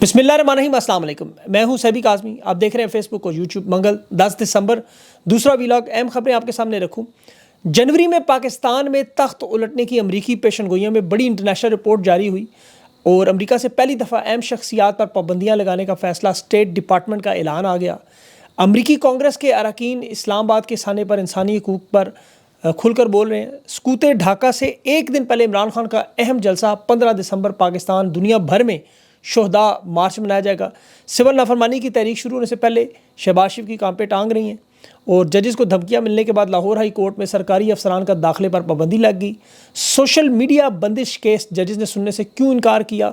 بسم اللہ الرحمن الرحیم، السلام علیکم۔ میں ہوں سیبی کاظمی، آپ دیکھ رہے ہیں فیس بک اور یوٹیوب۔ منگل 10 دسمبر، دوسرا ویلاگ، اہم خبریں آپ کے سامنے رکھوں۔ جنوری میں پاکستان میں تخت الٹنے کی امریکی پیشن گوئیوں میں بڑی انٹرنیشنل رپورٹ جاری ہوئی اور امریکہ سے پہلی دفعہ اہم شخصیات پر پابندیاں لگانے کا فیصلہ اسٹیٹ ڈپارٹمنٹ کا اعلان آ گیا۔ امریکی کانگریس کے اراکین اسلام آباد کے سانے پر انسانی حقوق پر کھل کر بول رہے ہیں۔ سکوت ڈھاکہ سے ایک دن پہلے عمران خان کا اہم جلسہ 15 دسمبر پاکستان دنیا بھر میں شہداء مارچ منایا جائے گا۔ سول نافرمانی کی تحریک شروع ہونے سے پہلے شہباز شریف کی کانپیں ٹانگ رہی ہیں اور ججز کو دھمکیاں ملنے کے بعد لاہور ہائی کورٹ میں سرکاری افسران کا داخلے پر پابندی لگ گئی۔ سوشل میڈیا بندش کیس ججز نے سننے سے کیوں انکار کیا؟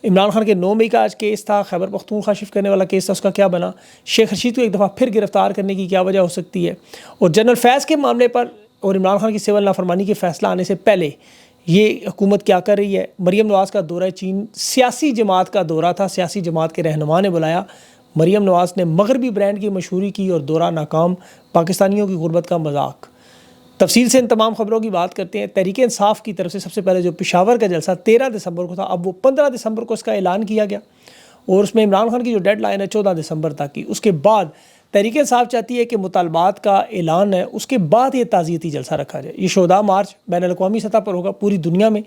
عمران خان کے 9 مئی کا آج کیس تھا، خیبر پختونخوا شفٹ کرنے والا کیس تھا، اس کا کیا بنا؟ شیخ رشید کو ایک دفعہ پھر گرفتار کرنے کی کیا وجہ ہو سکتی ہے؟ اور جنرل فیض کے معاملے پر اور عمران خان کی سول نافرمانی کے فیصلہ آنے سے پہلے یہ حکومت کیا کر رہی ہے؟ مریم نواز کا دورہ چین سیاسی جماعت کا دورہ تھا، سیاسی جماعت کے رہنما نے بلایا۔ مریم نواز نے مغربی برانڈ کی مشہوری کی اور دورہ ناکام، پاکستانیوں کی غربت کا مذاق۔ تفصیل سے ان تمام خبروں کی بات کرتے ہیں۔ تحریک انصاف کی طرف سے سب سے پہلے جو پشاور کا جلسہ 13 دسمبر کو تھا، اب وہ 15 دسمبر کو اس کا اعلان کیا گیا اور اس میں عمران خان کی جو ڈیڈ لائن ہے 14 دسمبر تک کی، اس کے بعد تحریک انصاف چاہتی ہے کہ مطالبات کا اعلان ہے اس کے بعد یہ تعزیتی جلسہ رکھا جائے۔ یہ شہداء مارچ بین الاقوامی سطح پر ہوگا، پوری دنیا میں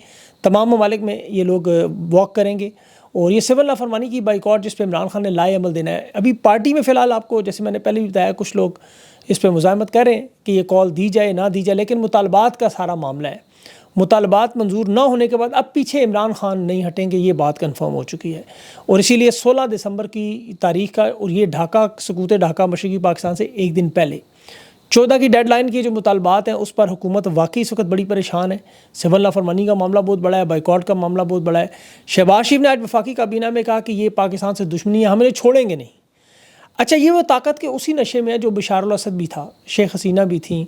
تمام ممالک میں یہ لوگ واک کریں گے اور یہ سول نافرمانی کی بائیکاٹ جس پہ عمران خان نے لائے عمل دینا ہے۔ ابھی پارٹی میں فی الحال آپ کو جیسے میں نے پہلے بھی بتایا کچھ لوگ اس پہ مزاحمت کر رہے ہیں کہ یہ کال دی جائے نہ دی جائے، لیکن مطالبات کا سارا معاملہ ہے۔ مطالبات منظور نہ ہونے کے بعد اب پیچھے عمران خان نہیں ہٹیں گے، یہ بات کنفرم ہو چکی ہے اور اسی لیے 16 دسمبر کی تاریخ کا اور یہ ڈھاکہ سکوت ڈھاکہ مشرقی پاکستان سے ایک دن پہلے 14 کی ڈیڈ لائن کی جو مطالبات ہیں اس پر حکومت واقعی اس وقت بڑی پریشان ہے۔ سول نافرمانی کا معاملہ بہت بڑا ہے، بائیکاٹ کا معاملہ بہت بڑا ہے۔ شہباز شریف نے آج وفاقی کابینہ میں کہا کہ یہ پاکستان سے دشمنی ہے، ہم انہیں چھوڑیں گے نہیں۔ اچھا، یہ وہ طاقت کے اسی نشے میں ہے جو بشار الاسد بھی تھا، شیخ حسینہ بھی تھیں،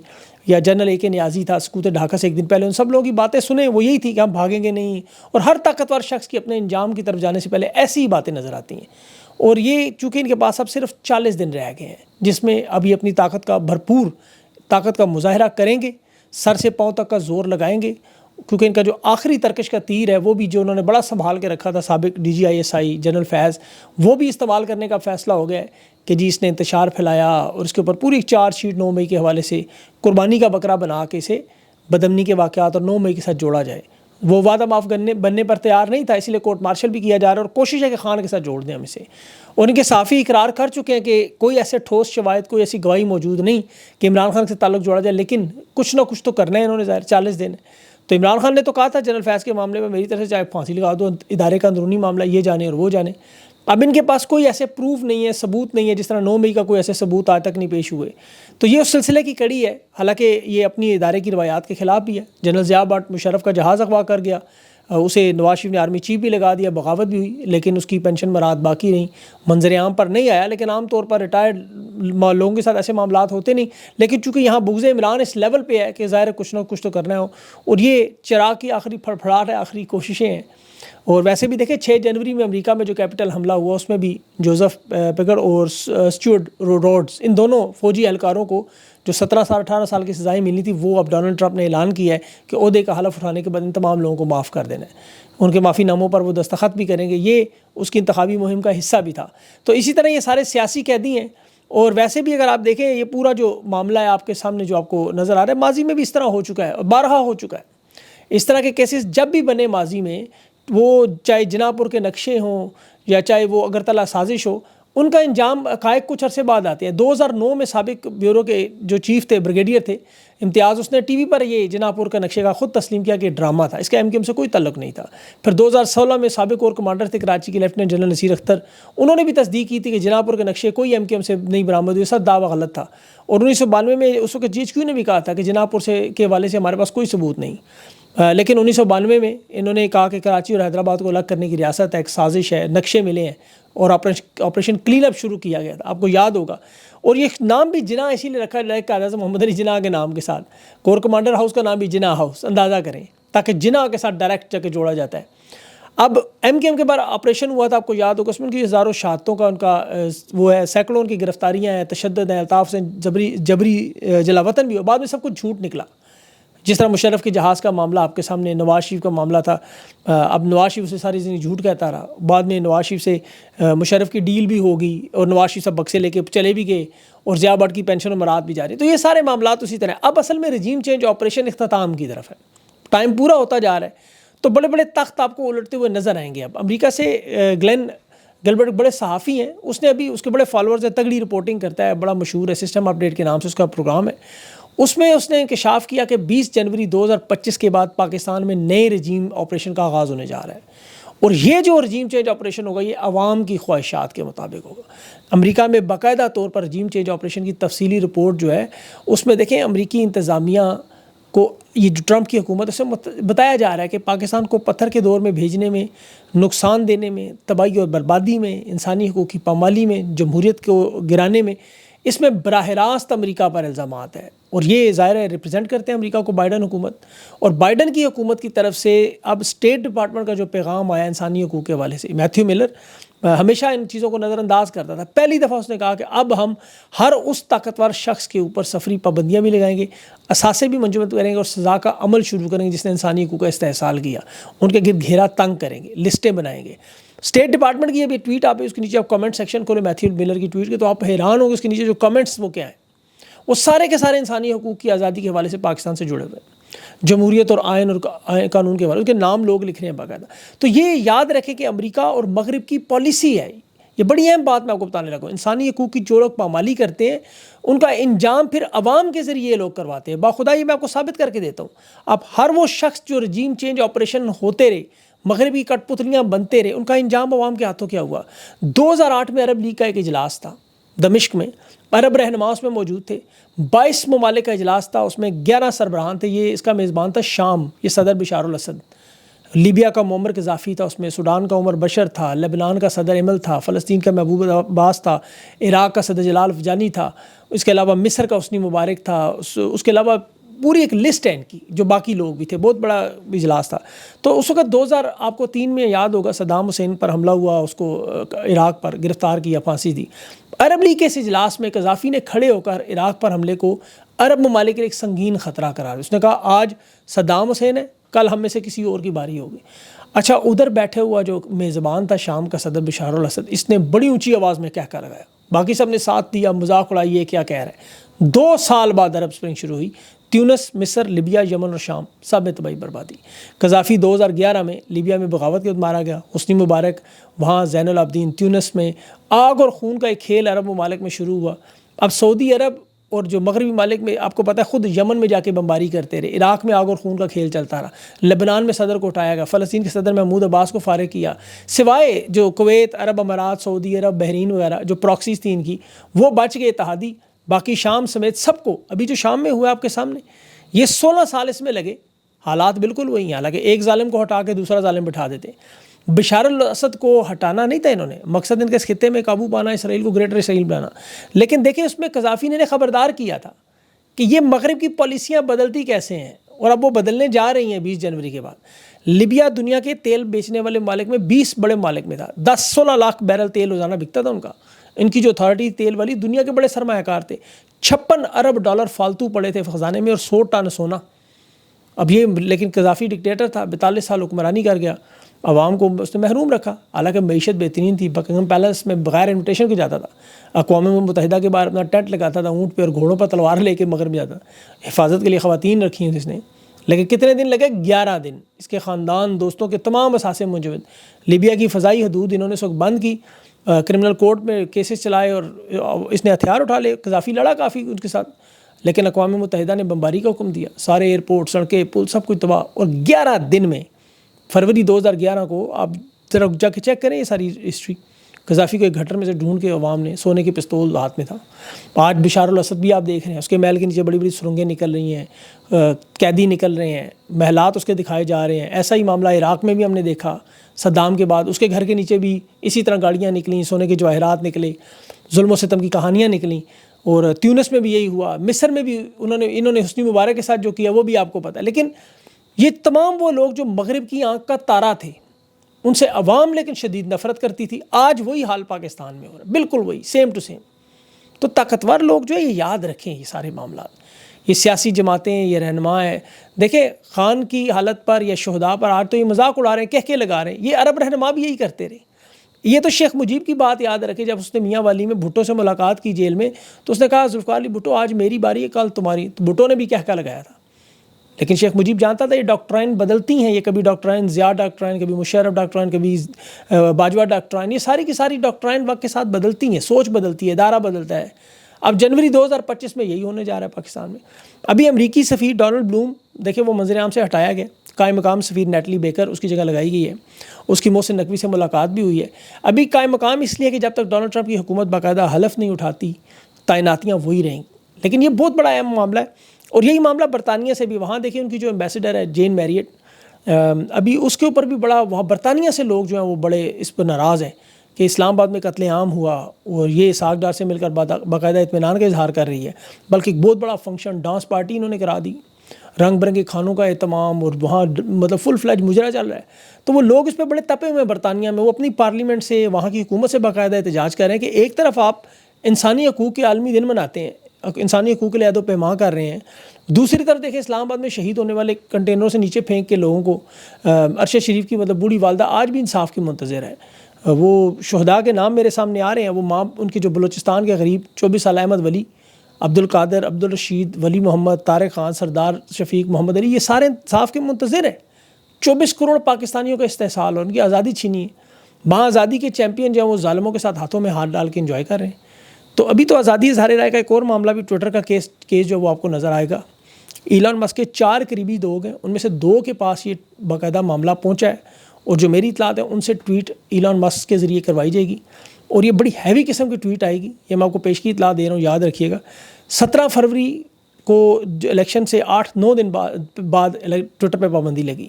یا جنرل اے کے نیازی تھا سکوت ڈھاکہ سے ایک دن پہلے۔ ان سب لوگوں کی باتیں سنیں وہ یہی تھی کہ ہم بھاگیں گے نہیں، اور ہر طاقتور شخص کی اپنے انجام کی طرف جانے سے پہلے ایسی ہی باتیں نظر آتی ہیں۔ اور یہ چونکہ ان کے پاس اب صرف 40 دن رہ گئے ہیں جس میں اب یہ اپنی طاقت کا بھرپور طاقت کا مظاہرہ کریں گے، سر سے پاؤں تک کا زور لگائیں گے، کیونکہ ان کا جو آخری ترکش کا تیر ہے وہ بھی جو انہوں نے بڑا سنبھال کے رکھا تھا سابق DGI جنرل فیض، وہ بھی استعمال کرنے کا فیصلہ ہو گیا ہے کہ جی اس نے انتشار پھیلایا اور اس کے اوپر پوری چارج شیٹ 9 مئی کے حوالے سے قربانی کا بکرا بنا کے اسے بدامنی کے واقعات اور 9 مئی کے ساتھ جوڑا جائے۔ وہ وعدہ معاف بننے پر تیار نہیں تھا، اسی لیے کورٹ مارشل بھی کیا جا رہا ہے اور کوشش ہے کہ خان کے ساتھ جوڑ دیں ہم اسے۔ اور ان کے صحافی اقرار کر چکے ہیں کہ کوئی ایسے ٹھوس شواہد، کوئی ایسی گواہی موجود نہیں کہ عمران خان سے تعلق جوڑا جائے، لیکن کچھ نہ کچھ تو کرنا ہے انہوں نے، ظاہر 40 دن۔ تو عمران خان نے تو کہا تھا جنرل فیض کے معاملے میں میری طرف سے چاہے پھانسی لگا دو، ادارے کا اندرونی معاملہ یہ جانے اور وہ جانے۔ اب ان کے پاس کوئی ایسے پروف نہیں ہے، ثبوت نہیں ہے، جس طرح 9 مئی کا کوئی ایسے ثبوت آج تک نہیں پیش ہوئے۔ تو یہ اس سلسلے کی کڑی ہے، حالانکہ یہ اپنی ادارے کی روایات کے خلاف بھی ہے۔ جنرل ضیاء بٹ مشرف کا جہاز اغوا کر گیا، اسے نواز شریف نے آرمی چیف بھی لگا دیا، بغاوت بھی ہوئی، لیکن اس کی پینشن مراد باقی رہیں۔ منظر عام پر نہیں آیا، لیکن عام طور پر ریٹائرڈ لوگوں کے ساتھ ایسے معاملات ہوتے نہیں، لیکن چونکہ یہاں بغض عمران اس لیول پہ ہے کہ ظاہر کچھ نہ کچھ تو کرنا ہے، اور یہ چراغ کی آخری پھڑپھڑاہٹ ہے، آخری کوششیں ہیں۔ اور ویسے بھی دیکھیں 6 جنوری میں امریکہ میں جو کیپٹل حملہ ہوا اس میں بھی جوزف پیگر اور اسٹیورٹ روڈز، ان دونوں فوجی اہلکاروں کو جو 17 سال 18 سال کی سزائیں ملی تھی، وہ اب ڈونلڈ ٹرمپ نے اعلان کیا ہے کہ عہدے کا حلف اٹھانے کے بعد ان تمام لوگوں کو معاف کر دینا ہے، ان کے معافی ناموں پر وہ دستخط بھی کریں گے۔ یہ اس کی انتخابی مہم کا حصہ بھی تھا۔ تو اسی طرح یہ سارے سیاسی قیدی ہیں، اور ویسے بھی اگر آپ دیکھیں یہ پورا جو معاملہ ہے آپ کے سامنے جو آپ کو نظر آ رہا ہے، ماضی میں بھی اس طرح ہو چکا ہے، بارہا ہو چکا ہے۔ اس طرح کے کیسز جب بھی بنے ماضی میں، وہ چاہے جنا پور کے نقشے ہوں یا چاہے وہ اگرتلہ سازش ہو، ان کا انجام حقائق کچھ عرصے بعد آتے ہیں۔ 2009 میں سابق بیورو کے جو چیف تھے، بریگیڈیئر تھے امتیاز، اس نے ٹی وی پر یہ جنا پور کا نقشے کا خود تسلیم کیا کہ ڈرامہ تھا، اس کا MKM سے کوئی تعلق نہیں تھا۔ پھر 2016 میں سابق کور کمانڈر تھے کراچی کے لیفٹیننٹ جنرل نصیر اختر، انہوں نے بھی تصدیق کی تھی کہ جنا پور کے نقشے کوئی MKM سے نہیں برآمد ہوئے، سب دعویٰ غلط تھا۔ اور 1992 میں اس وقت GHQ نے بھی کہا تھا کہ جنا پور سے کے حوالے سے ہمارے پاس کوئی ثبوت نہیں، لیکن 1992 میں انہوں نے کہا کہ کراچی اور حیدرآباد کو الگ کرنے کی ریاست ہے، ایک سازش ہے، نقشے ملے ہیں اور آپریشن کلین اپ شروع کیا گیا تھا، آپ کو یاد ہوگا۔ اور یہ نام بھی جناح اسی لیے رکھا جائے قائد اعظم محمد علی جناح کے نام کے ساتھ، کور کمانڈر ہاؤس کا نام بھی جناح ہاؤس، اندازہ کریں، تاکہ جناح کے ساتھ ڈائریکٹ جا کے جوڑا جاتا ہے۔ اب MKM کے بعد آپریشن ہوا تھا، آپ کو یاد ہوگا، اس میں ان کی ہزاروں شہادتوں کا ان کا وہ ہے، سینکڑوں ان کی گرفتاریاں ہیں، تشدد ہیں، الطاف سے جبری جلاوطن بھی ہو، بعد میں سب کچھ جھوٹ نکلا۔ جس طرح مشرف کے جہاز کا معاملہ آپ کے سامنے، نواز شریف کا معاملہ تھا، اب نواز شریف سے ساری زندگی جھوٹ کہتا رہا، بعد میں نواز شریف سے مشرف کی ڈیل بھی ہو گئی اور نواز شریف سب بکسے لے کے چلے بھی گئے اور ضیاء بٹ کی پینشن و مراد بھی جاری. تو یہ سارے معاملات اسی طرح. اب اصل میں رجیم چینج آپریشن اختتام کی طرف ہے، ٹائم پورا ہوتا جا رہا ہے، تو بڑے بڑے تخت آپ کو الٹتے ہوئے نظر آئیں گے. اب امریکہ سے گلین گلبرٹ بڑے صحافی ہیں، اس نے ابھی، اس کے بڑے فالورز ہیں، تگڑی رپورٹنگ کرتا ہے، بڑا مشہور ہے، سسٹم اپڈیٹ کے نام سے اس کا پروگرام ہے. اس میں اس نے انکشاف کیا کہ 20 جنوری 2025 کے بعد پاکستان میں نئے رجیم آپریشن کا آغاز ہونے جا رہا ہے، اور یہ جو رجیم چینج آپریشن ہوگا یہ عوام کی خواہشات کے مطابق ہوگا. امریکہ میں باقاعدہ طور پر رجیم چینج آپریشن کی تفصیلی رپورٹ جو ہے اس میں دیکھیں امریکی انتظامیہ کو، یہ جو ٹرمپ کی حکومت، اسے بتایا جا رہا ہے کہ پاکستان کو پتھر کے دور میں بھیجنے میں، نقصان دینے میں، تباہی اور بربادی میں، انسانی حقوق کی پامالی میں، جمہوریت کو گرانے میں، اس میں براہ راست امریکہ پر الزامات ہے. اور یہ ظاہر ہے ریپرزینٹ کرتے ہیں امریکہ کو بائیڈن حکومت. اور بائیڈن کی حکومت کی طرف سے اب اسٹیٹ ڈپارٹمنٹ کا جو پیغام آیا انسانی حقوق کے حوالے سے، میتھیو ملر ہمیشہ ان چیزوں کو نظر انداز کرتا تھا، پہلی دفعہ اس نے کہا کہ اب ہم ہر اس طاقتور شخص کے اوپر سفری پابندیاں بھی لگائیں گے، اثاثے بھی منجمد کریں گے اور سزا کا عمل شروع کریں گے جس نے انسانی حقوق کا استحصال کیا، ان کے گرد گھیرا تنگ کریں گے، لسٹیں بنائیں گے. اسٹیٹ ڈپارٹمنٹ کی ابھی ٹویٹ آپ اس کے نیچے آپ کمنٹ سیکشن کھولیں میتھیو ملر کی ٹویٹ کے، تو آپ حیران ہوں گے اس کے نیچے جو کمنٹس وہ کیا ہیں. وہ سارے کے سارے انسانی حقوق کی آزادی کے حوالے سے پاکستان سے جڑے ہوئے ہیں، جمہوریت اور آئین اور قانون کے حوالے، ان کے نام لوگ لکھ رہے ہیں باقاعدہ. تو یہ یاد رکھیں کہ امریکہ اور مغرب کی پالیسی ہے، یہ بڑی اہم بات میں آپ کو بتانے لگا ہوں. انسانی حقوق کی جو لوگ پامالی کرتے ہیں ان کا انجام پھر عوام کے ذریعے یہ لوگ کرواتے ہیں. باخدا یہ میں آپ کو ثابت کر کے دیتا ہوں. اب ہر وہ شخص جو رجیم چینج آپریشن ہوتے رہے، مغربی کٹ پتلیاں بنتے رہے، ان کا انجام عوام کے ہاتھوں کیا ہوا. 2008 میں عرب لیگ کا ایک اجلاس تھا دمشق میں، عرب رہنما اس میں موجود تھے، 22 ممالک کا اجلاس تھا، اس میں 11 سربراہان تھے. یہ اس کا میزبان تھا شام، یہ صدر بشار الاسد. لیبیا کا معمر قذافی تھا اس میں، سوڈان کا عمر بشر تھا، لبنان کا صدر ایمل تھا، فلسطین کا محبوب عباس تھا، عراق کا صدر جلال افجانی تھا، اس کے علاوہ مصر کا حسنی مبارک تھا، اس کے علاوہ پوری ایک لسٹ ہے ان کی، جو باقی لوگ بھی تھے. بہت بڑا اجلاس تھا. تو اس وقت 2003 میں یاد ہوگا صدام حسین پر حملہ ہوا، اس کو عراق پر گرفتار کیا، پھانسی دی. عرب لیگ کے اس اجلاس میں قذافی نے کھڑے ہو کر عراق پر حملے کو عرب ممالک کے ایک سنگین خطرہ قرار دیا. اس نے کہا آج صدام حسین ہے، کل ہم میں سے کسی اور کی باری ہوگی. اچھا، ادھر بیٹھے ہوا جو میزبان تھا شام کا صدر بشار الاسد، اس نے بڑی اونچی آواز میں کہہ کر لگایا، باقی سب نے ساتھ دیا، مذاق اڑائی یہ کیا کہہ رہا ہے. 2 سال بعد عرب اسپرنگ شروع ہوئی. تیونس، مصر، لیبیا، یمن اور شام سب میں تباہی بربادی. قذافی 2011 میں لیبیا میں بغاوت کے بعد مارا گیا، حسنی مبارک وہاں، زین العابدین تیونس میں. آگ اور خون کا ایک کھیل عرب ممالک میں شروع ہوا. اب سعودی عرب اور جو مغربی ممالک میں آپ کو پتہ ہے خود یمن میں جا کے بمباری کرتے رہے، عراق میں آگ اور خون کا کھیل چلتا رہا، لبنان میں صدر کو اٹھایا گیا، فلسطین کے صدر محمود عباس کو فارغ کیا، سوائے جو کویت، عرب امارات، سعودی عرب، بحرین وغیرہ جو پراکسیز تھیں ان کی، وہ بچ گئے اتحادی. باقی شام سمیت سب کو، ابھی جو شام میں ہوا آپ کے سامنے، یہ 16 سال اس میں لگے. حالات بالکل وہی ہیں، حالانکہ ایک ظالم کو ہٹا کے دوسرا ظالم بٹھا دیتے. بشار الاسد کو ہٹانا نہیں تھا انہوں نے، مقصد ان کے اس خطے میں قابو پانا، اسرائیل کو گریٹر اسرائیل بنانا. لیکن دیکھیں اس میں قذافی نے خبردار کیا تھا کہ یہ مغرب کی پالیسیاں بدلتی کیسے ہیں، اور اب وہ بدلنے جا رہی ہیں 20 جنوری کے بعد. لیبیا دنیا کے تیل بیچنے والے ممالک میں 20 بڑے ممالک میں تھا، 10-16 لاکھ بیرل تیل روزانہ بکتا تھا ان کا. ان کی جو اتھارٹی تیل والی دنیا کے بڑے سرمایہ کار تھے. 56 ارب ڈالر فالتو پڑے تھے خزانے میں اور 100 ٹن سونا. اب یہ لیکن قذافی ڈکٹیٹر تھا، 42 سال حکمرانی کر گیا، عوام کو اس نے محروم رکھا. حالانکہ معیشت بہترین تھی، بکنگھم پیلس میں بغیر انویٹیشن کے جاتا تھا، اقوام متحدہ کے باہر اپنا ٹینٹ لگاتا تھا، اونٹ پہ اور گھوڑوں پر تلوار لے کے مغرب جاتا. حفاظت کے لیے خواتین رکھی ہیں جس نے. لیکن کتنے دن لگے؟ 11 دن. اس کے خاندان، دوستوں کے تمام اثاثے منجمد. لیبیا کی فضائی حدود انہوں نے اس وقت بند کی، کرمنل کورٹ میں کیسز چلائے اور اس نے ہتھیار اٹھا لے. قذافی لڑا کافی ان کے ساتھ، لیکن اقوام متحدہ نے بمباری کا حکم دیا، سارے ایئرپورٹ، سڑکیں، پل سب کچھ تباہ. اور 11 دن میں فروری 2011 کو آپ ذرا جا کے چیک کریں یہ ساری ہسٹری. قذافی کو ایک گھٹر میں سے ڈھونڈ کے عوام نے، سونے کی پستول ہاتھ میں تھا. آج بشار الاسد بھی آپ دیکھ رہے ہیں، اس کے محل کے نیچے بڑی بڑی سرنگیں نکل رہی ہیں، قیدی نکل رہے ہیں، محلات اس کے دکھائے جا رہے ہیں. ایسا ہی معاملہ عراق میں بھی ہم نے دیکھا صدام کے بعد، اس کے گھر کے نیچے بھی اسی طرح گاڑیاں نکلیں، سونے کے جواہرات نکلے، ظلم و ستم کی کہانیاں نکلیں. اور تیونس میں بھی یہی ہوا، مصر میں بھی انہوں نے حسنی مبارک کے ساتھ جو کیا وہ بھی آپ کو پتہ ہے. لیکن یہ تمام وہ لوگ جو مغرب کی آنکھ کا تارا تھے، ان سے عوام لیکن شدید نفرت کرتی تھی. آج وہی حال پاکستان میں ہو رہا ہے، بالکل وہی، سیم ٹو سیم. تو طاقتور لوگ جو ہے یہ یاد رکھیں یہ سارے معاملات یہ سیاسی جماعتیں، یہ رہنما ہیں. دیکھیں خان کی حالت پر یا شہداء پر آج تو یہ مذاق اڑا رہے ہیں، کہہ کے لگا رہے ہیں. یہ عرب رہنما بھی یہی کرتے رہے. یہ تو شیخ مجیب کی بات یاد رکھے، جب اس نے میاں والی میں بھٹو سے ملاقات کی جیل میں تو اس نے کہا ذوالفقار علی بھٹو آج میری باری ہے کل تمہاری. تو بھٹو نے بھی کہہ کا لگایا تھا. لیکن شیخ مجیب جانتا تھا یہ ڈاکٹرائن بدلتی ہیں، یہ کبھی ڈاکٹرائن ضیاء ڈاکٹرائن، کبھی مشرف ڈاکٹرائن، کبھی باجوہ ڈاکٹرائن، یہ ساری کی ساری ڈاکٹرائن وقت کے ساتھ بدلتی ہیں، سوچ بدلتی ہے، ادارہ بدلتا ہے. اب جنوری 2025 میں یہی ہونے جا رہا ہے پاکستان میں. ابھی امریکی سفیر ڈونلڈ بلوم دیکھیں وہ منظر عام سے ہٹایا گیا، قائم مقام سفیر نیٹلی بیکر اس کی جگہ لگائی گئی ہے. اس کی محسن نقوی سے ملاقات بھی ہوئی ہے. ابھی قائم مقام اس لیے کہ جب تک ڈونلڈ ٹرمپ کی حکومت باقاعدہ حلف نہیں اٹھاتی تعیناتیاں وہی رہیں. لیکن یہ بہت بڑا اہم معاملہ ہے. اور یہی معاملہ برطانیہ سے بھی، وہاں دیکھیں ان کی جو ایمبیسڈر ہے جین میریٹ، ابھی اس کے اوپر بھی بڑا، وہاں برطانیہ سے لوگ جو ہیں وہ بڑے اس پر ناراض ہیں کہ اسلام آباد میں قتل عام ہوا اور یہ اسحاق ڈار سے مل کر باقاعدہ اطمینان کا اظہار کر رہی ہے. بلکہ ایک بہت بڑا فنکشن، ڈانس پارٹی انہوں نے کرا دی، رنگ برنگے کھانوں کا اہتمام، اور وہاں مطلب فل فلیج مجرا چل رہا ہے. تو وہ لوگ اس پہ بڑے تپے ہوئے ہیں برطانیہ میں. وہ اپنی پارلیمنٹ سے، وہاں کی حکومت سے باقاعدہ احتجاج کر رہے ہیں کہ ایک طرف آپ انسانی حقوق کے عالمی دن مناتے ہیں، انسانی حقوق کے لیے عہد و پیمان کر رہے ہیں، دوسری طرف دیکھیں اسلام آباد میں شہید ہونے والے کنٹینروں سے نیچے پھینک کے لوگوں کو، عرش شریف کی مطلب بوڑھی والدہ آج بھی انصاف کی منتظر ہے. وہ شہداء کے نام میرے سامنے آ رہے ہیں. وہ ماں ان کے جو بلوچستان کے غریب 24 سال احمد ولی، عبدالقادر، عبدالرشید، ولی محمد، طارق خان، سردار شفیق، محمد علی، یہ سارے انصاف کے منتظر ہیں. 24 کروڑ پاکستانیوں کا استحصال اور ان کی آزادی چھینی ہے. وہاں آزادی کے چیمپئن جو ہیں وہ ظالموں کے ساتھ ہاتھوں میں ہاتھ ڈال کے انجوائے کر رہے ہیں. تو ابھی تو آزادی اظہار رائے کا ایک اور معاملہ بھی، ٹویٹر کا کیس جو وہ آپ کو نظر آئے گا. ایلان مسک کے 4 قریبی لوگ ہیں، ان میں سے 2 کے پاس یہ باقاعدہ معاملہ پہنچا ہے، اور جو میری اطلاعات ہیں ان سے ٹویٹ ایلان مسک کے ذریعے کروائی جائے گی، اور یہ بڑی ہیوی قسم کی ٹویٹ آئے گی. یہ میں آپ کو پیش کی اطلاع دے رہا ہوں، یاد رکھیے گا. 17 فروری کو الیکشن سے 8-9 دن بعد ٹویٹر پہ پابندی لگی.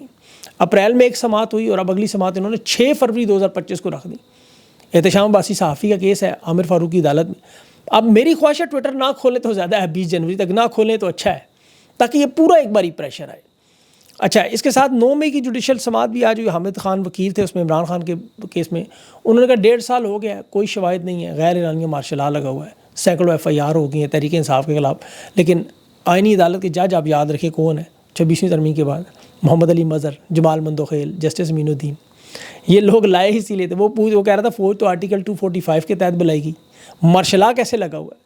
اپریل میں ایک سماعت ہوئی اور اب اگلی سماعت انہوں نے 6 فروری 2025 کو رکھ دی. احتشام عباسی صحافی کا کیس ہے عامر فاروق کی عدالت میں. اب میری خواہش ہے ٹویٹر نہ کھولیں تو زیادہ ہے، 20 جنوری تک نہ کھولیں تو اچھا ہے، تاکہ یہ پورا ایک باری پریشر آئے. اچھا، اس کے ساتھ 9 مئی کی جوڈیشل سماعت بھی آج ہوئی. حامد خان وکیل تھے اس میں عمران خان کے کیس میں. انہوں نے کہا 1.5 سال ہو گیا ہے، کوئی شواہد نہیں ہے، غیر اعلانیہ مارشل لا لگا ہوا ہے، سینکڑوں FIR ہو گئی ہیں تحریک انصاف کے خلاف. لیکن آئینی عدالت کے جج آپ یاد رکھیں کون ہے 26ویں ترمیم کے بعد؟ محمد علی مظہر، جمال مندوخیل، جسٹس امین الدین. یہ لوگ لائے ہی اسی لیے تھے. وہ کہہ رہا تھا فوج تو آرٹیکل 245 کے تحت بلائے گی، مارشل لا کیسے لگا ہوا ہے؟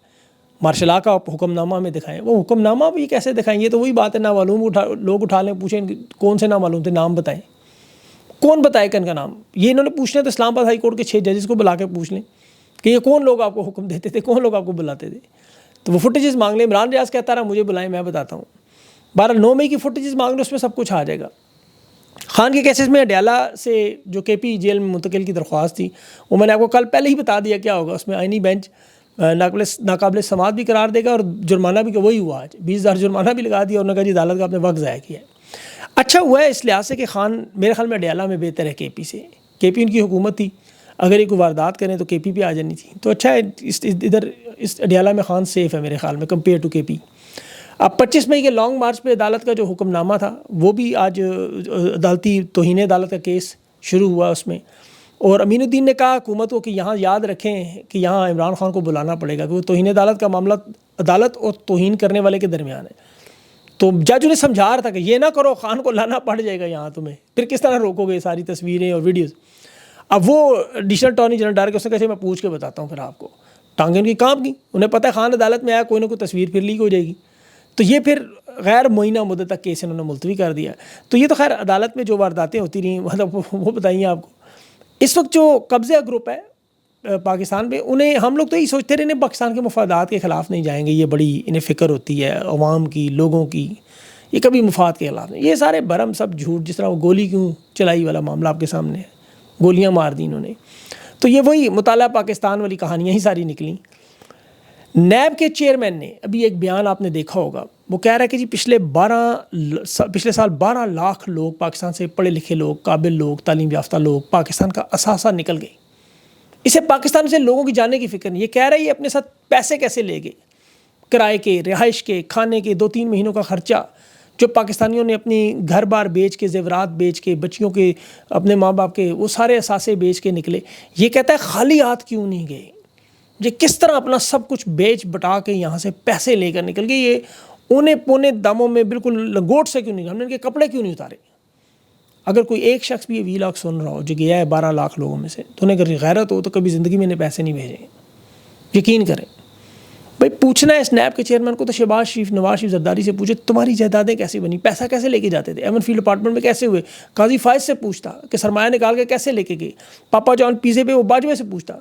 مارشل لا کا حکم نامہ میں دکھائیں. وہ حکم نامہ بھی کیسے دکھائیں؟ یہ تو وہی بات ہے، نامعلوم لوگ اٹھا لیں، پوچھیں کون سے نامعلوم تھے، نام بتائیں. کون بتائے کہ ان کا نام؟ یہ انہوں نے پوچھنا تو اسلام آباد ہائی کورٹ کے 6 ججز کو بلا کے پوچھ لیں کہ یہ کون لوگ آپ کو حکم دیتے تھے، کون لوگ آپ کو بلاتے تھے. تو وہ فوٹیجز مانگ لیں. عمران ریاض کہتا رہا مجھے بلائیں، میں بتاتا ہوں. 9 مئی کی فوٹیجز مانگ لیں، اس میں سب کچھ آ جائے گا. خان کے کیسز میں اڈیالہ سے جو KP جیل میں منتقل کی درخواست تھی، وہ میں نے آپ کو کل پہلے ہی بتا دیا کیا ہوگا. اس میں آئینی بینچ ناقابل سماعت بھی قرار دے گا اور جرمانہ بھی، وہی ہوا آج 20,000 جرمانہ بھی لگا دیا اور انہوں نے کہا جی عدالت کا آپ نے وقت ضائع کیا ہے. اچھا ہوا ہے اس لحاظ سے کہ خان میرے خیال میں اڈیالہ میں بہتر ہے KP سے. KP ان کی حکومت تھی، اگر یہ کوئی واردات کریں تو KP پہ آ جانی تھی. تو اچھا ہے ادھر اس اڈیالہ میں خان سیف ہے میرے خیال میں کمپیئر ٹو KP. اب 25 مئی کے لانگ مارچ پہ عدالت کا جو حکم نامہ تھا وہ بھی آج عدالتی توہین عدالت کا کیس شروع ہوا اس میں. اور امین الدین نے کہا حکومت کو کہ یہاں یاد رکھیں کہ یہاں عمران خان کو بلانا پڑے گا، کہ وہ توہین عدالت کا معاملہ عدالت اور توہین کرنے والے کے درمیان ہے. تو جج انہیں سمجھا رہا تھا کہ یہ نہ کرو، خان کو لانا پڑ جائے گا یہاں تمہیں، پھر کس طرح روکو گے ساری تصویریں اور ویڈیوز. اب وہ ایڈیشنل اٹارنی جنرل ڈائریکٹر اس نے کہا میں پوچھ کے بتاتا ہوں. پھر آپ کو ٹانگیں ان کی کام کی، انہیں پتہ ہے خان عدالت میں آیا کوئی نہ کوئی تصویر پھر لیک ہو جائے گی. تو یہ پھر غیر معینہ مدت تک کیس انہوں نے ملتوی کر دیا. تو یہ تو خیر عدالت میں جو وارداتیں ہوتی رہیں مطلب وہ بتائیے آپ کو. اس وقت جو قبضہ گروپ ہے پاکستان پہ، انہیں ہم لوگ تو یہی سوچتے رہے پاکستان کے مفادات کے خلاف نہیں جائیں گے، یہ بڑی انہیں فکر ہوتی ہے عوام کی، لوگوں کی، یہ کبھی مفاد کے خلاف نہیں. یہ سارے بھرم سب جھوٹ. جس طرح وہ گولی کیوں چلائی والا معاملہ آپ کے سامنے ہے، گولیاں مار دی انہوں نے. تو یہ وہی مطالعہ پاکستان والی کہانیاں ہی ساری نکلیں. نیب کے چیئرمین نے ابھی ایک بیان آپ نے دیکھا ہوگا، وہ کہہ رہا ہے کہ جی پچھلے سال 12 لاکھ لوگ پاکستان سے، پڑھے لکھے لوگ، قابل لوگ، تعلیم یافتہ لوگ پاکستان کا اثاثہ نکل گئے. اسے پاکستان سے لوگوں کی جانے کی فکر نہیں. یہ کہہ رہا ہے یہ اپنے ساتھ پیسے کیسے لے گئے، کرائے کے، رہائش کے، کھانے کے، 2-3 مہینوں کا خرچہ جو پاکستانیوں نے اپنی گھر بار بیچ کے، زیورات بیچ کے، بچیوں کے، اپنے ماں باپ کے وہ سارے اثاثے بیچ کے نکلے. یہ کہتا ہے خالی ہاتھ کیوں نہیں گئے، یہ کس طرح اپنا سب کچھ بیچ بٹا کے یہاں سے پیسے لے کر نکل گئے. یہ اونے پونے داموں میں بالکل لنگوٹ سے کیوں نہیں، ہم نے ان کے کپڑے کیوں نہیں اتارے؟ اگر کوئی ایک شخص بھی یہ وی لاگ سن رہا ہو جو گیا ہے 12 لاکھ لوگوں میں سے، تو انہیں اگر غیرت ہو تو کبھی زندگی میں انہیں پیسے نہیں بھیجیں گے، یقین کریں بھائی۔ پوچھنا ہے اسنیپ کے چیئرمین کو تو شہباز شریف، نواز شریف زرداری سے پوچھے تمہاری جائیدادیں کیسے بنی، پیسہ کیسے لے کے جاتے تھے، ایون فیلڈ اپارٹمنٹ میں کیسے ہوئے، قاضی فائز سے پوچھتا کہ سرمایہ نکال کے کیسے لے کے گئے، پاپا جان پیزے پہ وہ باجوے سے پوچھتا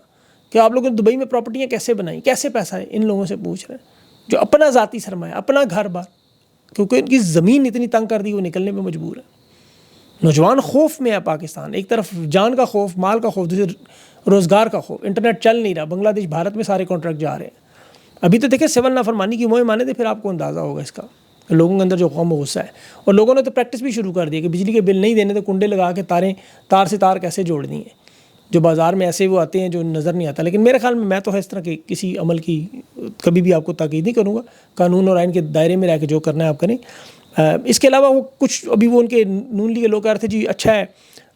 کہ آپ لوگوں نے دبئی میں پراپرٹیاں کیسے بنائیں، کیسے پیسہ ہے، ان لوگوں سے پوچھ رہے ہیں جو اپنا ذاتی سرمایہ، اپنا گھر بار، کیونکہ ان کی زمین اتنی تنگ کر دی وہ نکلنے پہ مجبور ہے۔ نوجوان خوف میں ہے پاکستان، ایک طرف جان کا خوف، مال کا خوف، دوسرے روزگار کا خوف، انٹرنیٹ چل نہیں رہا، بنگلہ دیش بھارت میں سارے کانٹریکٹ جا رہے ہیں۔ ابھی تو دیکھیں سول نافرمانی کی مہم آنے تھے، پھر آپ کو اندازہ ہوگا اس کا، لوگوں کے اندر جو قوم و غصہ ہے، اور لوگوں نے تو پریکٹس بھی شروع کر دی کہ بجلی کے بل نہیں دینے تو کنڈے لگا کے تار سے تار کیسے جوڑ دی ہیں، جو بازار میں ایسے وہ آتے ہیں جو نظر نہیں آتا۔ لیکن میرے خیال میں تو اس طرح کے کسی عمل کی کبھی بھی آپ کو تاکید نہیں کروں گا، قانون اور آئین کے دائرے میں رہ کے جو کرنا ہے آپ کریں۔ اس کے علاوہ وہ کچھ ابھی وہ ان کے نون لیگ کے لوگ کہہ رہے تھے جی اچھا ہے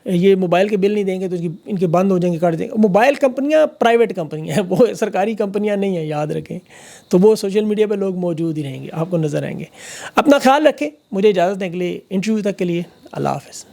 یہ موبائل کے بل نہیں دیں گے تو ان کے بند ہو جائیں گے، کاٹ دیں گے۔ موبائل کمپنیاں پرائیویٹ کمپنیاں ہیں، وہ سرکاری کمپنیاں نہیں ہیں، یاد رکھیں۔ تو وہ سوشل میڈیا پہ لوگ موجود ہی رہیں گے، آپ کو نظر آئیں گے۔ اپنا خیال رکھیں، مجھے اجازت دیں اگلے انٹرویو تک کے لیے، اللہ حافظ۔